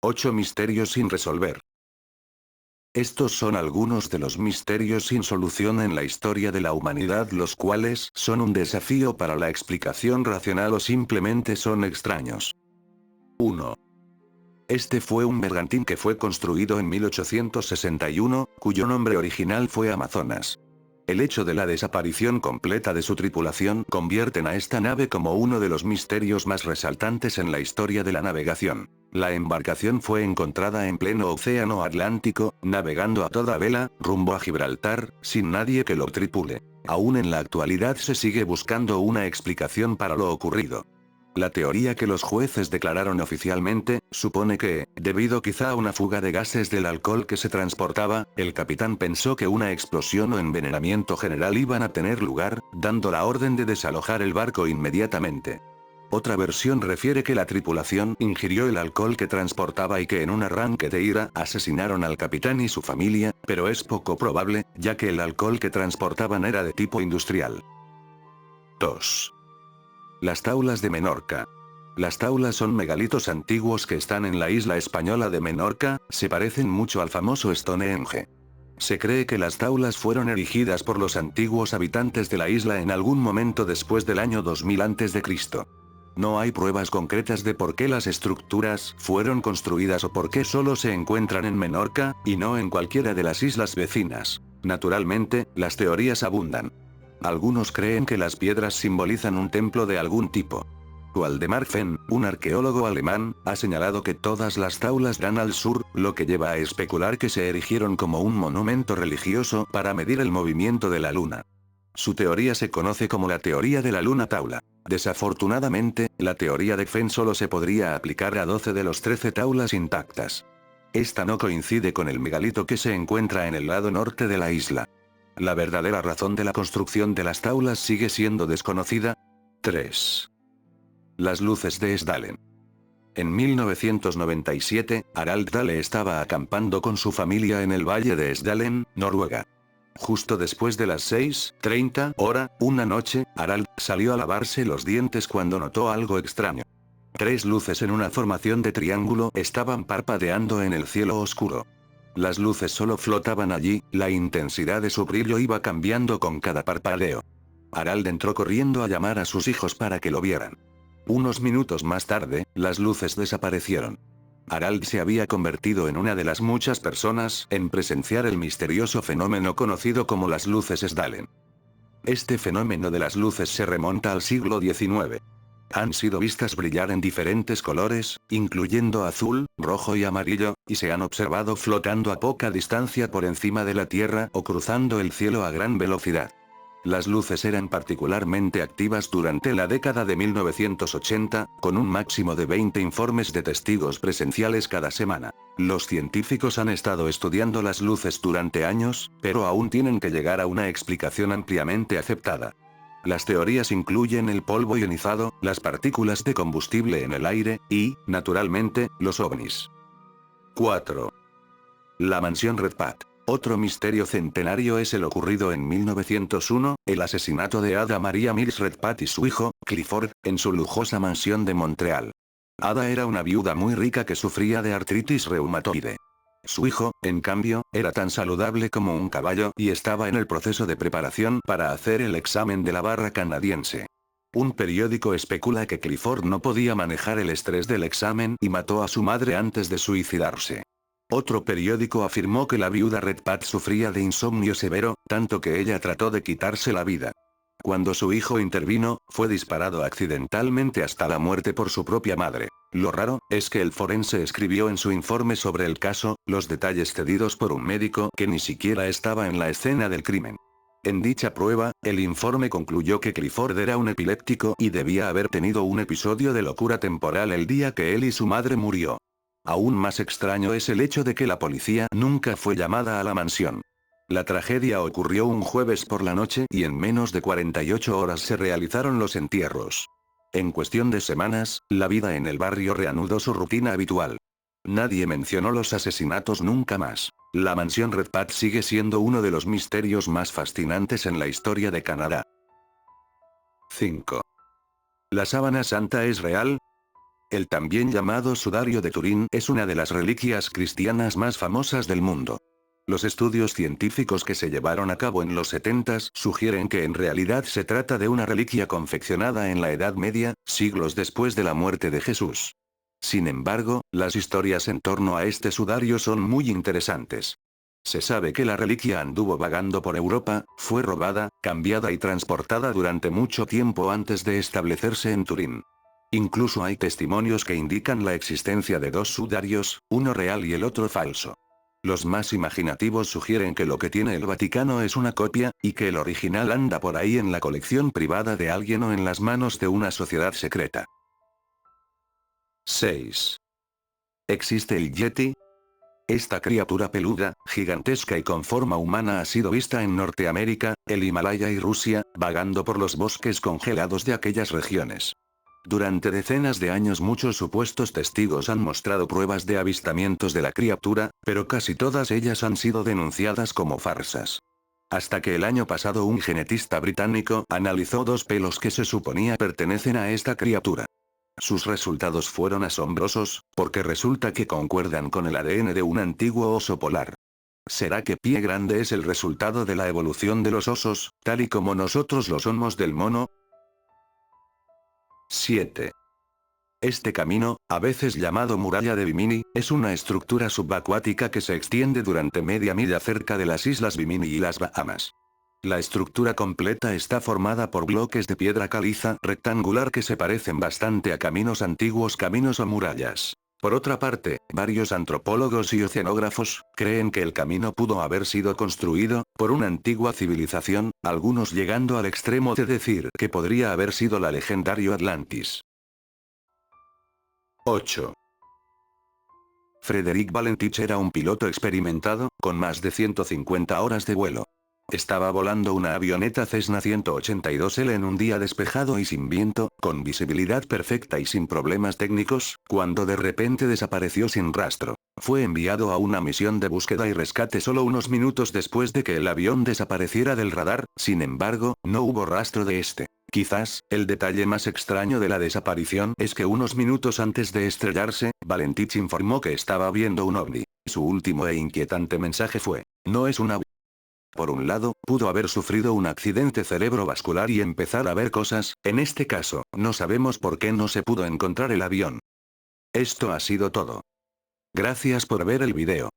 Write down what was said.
8 misterios sin resolver. Estos son algunos de los misterios sin solución en la historia de la humanidad, los cuales son un desafío para la explicación racional o simplemente son extraños. 1. Este fue un bergantín que fue construido en 1861, cuyo nombre original fue Amazonas. El hecho de la desaparición completa de su tripulación convierten a esta nave como uno de los misterios más resaltantes en la historia de la navegación. La embarcación fue encontrada en pleno océano Atlántico, navegando a toda vela, rumbo a Gibraltar, sin nadie que lo tripule. Aún en la actualidad se sigue buscando una explicación para lo ocurrido. La teoría que los jueces declararon oficialmente, supone que, debido quizá a una fuga de gases del alcohol que se transportaba, el capitán pensó que una explosión o envenenamiento general iban a tener lugar, dando la orden de desalojar el barco inmediatamente. Otra versión refiere que la tripulación ingirió el alcohol que transportaba y que en un arranque de ira asesinaron al capitán y su familia, pero es poco probable, ya que el alcohol que transportaban era de tipo industrial. 2. Las taulas de Menorca. Las taulas son megalitos antiguos que están en la isla española de Menorca, se parecen mucho al famoso Stonehenge. Se cree que las taulas fueron erigidas por los antiguos habitantes de la isla en algún momento después del año 2000 a.C. No hay pruebas concretas de por qué las estructuras fueron construidas o por qué solo se encuentran en Menorca, y no en cualquiera de las islas vecinas. Naturalmente, las teorías abundan. Algunos creen que las piedras simbolizan un templo de algún tipo. Waldemar Fenn, un arqueólogo alemán, ha señalado que todas las taulas dan al sur, lo que lleva a especular que se erigieron como un monumento religioso para medir el movimiento de la luna. Su teoría se conoce como la teoría de la luna taula. Desafortunadamente, la teoría de Fenn solo se podría aplicar a 12 de los 13 taulas intactas. Esta no coincide con el megalito que se encuentra en el lado norte de la isla. La verdadera razón de la construcción de las taulas sigue siendo desconocida. 3. Las luces de Esdalen. En 1997, Harald Dale estaba acampando con su familia en el valle de Esdalen, Noruega. Justo después de las 6:30 hora, una noche, Harald salió a lavarse los dientes cuando notó algo extraño. 3 luces en una formación de triángulo estaban parpadeando en el cielo oscuro. Las luces solo flotaban allí, la intensidad de su brillo iba cambiando con cada parpadeo. Harald entró corriendo a llamar a sus hijos para que lo vieran. Unos minutos más tarde, las luces desaparecieron. Harald se había convertido en una de las muchas personas en presenciar el misterioso fenómeno conocido como las luces Esdalen. Este fenómeno de las luces se remonta al siglo XIX. Han sido vistas brillar en diferentes colores, incluyendo azul, rojo y amarillo, y se han observado flotando a poca distancia por encima de la Tierra o cruzando el cielo a gran velocidad. Las luces eran particularmente activas durante la década de 1980, con un máximo de 20 informes de testigos presenciales cada semana. Los científicos han estado estudiando las luces durante años, pero aún tienen que llegar a una explicación ampliamente aceptada. Las teorías incluyen el polvo ionizado, las partículas de combustible en el aire, y, naturalmente, los ovnis. 4. La mansión Redpath. Otro misterio centenario es el ocurrido en 1901, el asesinato de Ada Maria Mills Redpath y su hijo, Clifford, en su lujosa mansión de Montreal. Ada era una viuda muy rica que sufría de artritis reumatoide. Su hijo, en cambio, era tan saludable como un caballo y estaba en el proceso de preparación para hacer el examen de la barra canadiense. Un periódico especula que Clifford no podía manejar el estrés del examen y mató a su madre antes de suicidarse. Otro periódico afirmó que la viuda Redpath sufría de insomnio severo, tanto que ella trató de quitarse la vida. Cuando su hijo intervino, fue disparado accidentalmente hasta la muerte por su propia madre. Lo raro, es que el forense escribió en su informe sobre el caso, los detalles cedidos por un médico que ni siquiera estaba en la escena del crimen. En dicha prueba, el informe concluyó que Clifford era un epiléptico y debía haber tenido un episodio de locura temporal el día que él y su madre murió. Aún más extraño es el hecho de que la policía nunca fue llamada a la mansión. La tragedia ocurrió un jueves por la noche y en menos de 48 horas se realizaron los entierros. En cuestión de semanas, la vida en el barrio reanudó su rutina habitual. Nadie mencionó los asesinatos nunca más. La mansión Redpath sigue siendo uno de los misterios más fascinantes en la historia de Canadá. 5. ¿La sábana santa es real? El también llamado sudario de Turín es una de las reliquias cristianas más famosas del mundo. Los estudios científicos que se llevaron a cabo en los 70s sugieren que en realidad se trata de una reliquia confeccionada en la Edad Media, siglos después de la muerte de Jesús. Sin embargo, las historias en torno a este sudario son muy interesantes. Se sabe que la reliquia anduvo vagando por Europa, fue robada, cambiada y transportada durante mucho tiempo antes de establecerse en Turín. Incluso hay testimonios que indican la existencia de dos sudarios, uno real y el otro falso. Los más imaginativos sugieren que lo que tiene el Vaticano es una copia, y que el original anda por ahí en la colección privada de alguien o en las manos de una sociedad secreta. 6. ¿Existe el Yeti? Esta criatura peluda, gigantesca y con forma humana ha sido vista en Norteamérica, el Himalaya y Rusia, vagando por los bosques congelados de aquellas regiones. Durante decenas de años muchos supuestos testigos han mostrado pruebas de avistamientos de la criatura, pero casi todas ellas han sido denunciadas como farsas. Hasta que el año pasado un genetista británico analizó dos pelos que se suponía pertenecen a esta criatura. Sus resultados fueron asombrosos, porque resulta que concuerdan con el ADN de un antiguo oso polar. ¿Será que Pie Grande es el resultado de la evolución de los osos, tal y como nosotros lo somos del mono? 7. Este camino, a veces llamado Muralla de Bimini, es una estructura subacuática que se extiende durante media milla cerca de las islas Bimini y las Bahamas. La estructura completa está formada por bloques de piedra caliza rectangular que se parecen bastante a caminos antiguos, caminos o murallas. Por otra parte, varios antropólogos y oceanógrafos creen que el camino pudo haber sido construido por una antigua civilización, algunos llegando al extremo de decir que podría haber sido la legendario Atlantis. 8. Frédéric Valentich era un piloto experimentado, con más de 150 horas de vuelo. Estaba volando una avioneta Cessna 182L en un día despejado y sin viento, con visibilidad perfecta y sin problemas técnicos, cuando de repente desapareció sin rastro. Fue enviado a una misión de búsqueda y rescate solo unos minutos después de que el avión desapareciera del radar, sin embargo, no hubo rastro de este. Quizás, el detalle más extraño de la desaparición es que unos minutos antes de estrellarse, Valentich informó que estaba viendo un ovni. Su último e inquietante mensaje fue: no es un avión. Por un lado, pudo haber sufrido un accidente cerebrovascular y empezar a ver cosas, en este caso, no sabemos por qué no se pudo encontrar el avión. Esto ha sido todo. Gracias por ver el video.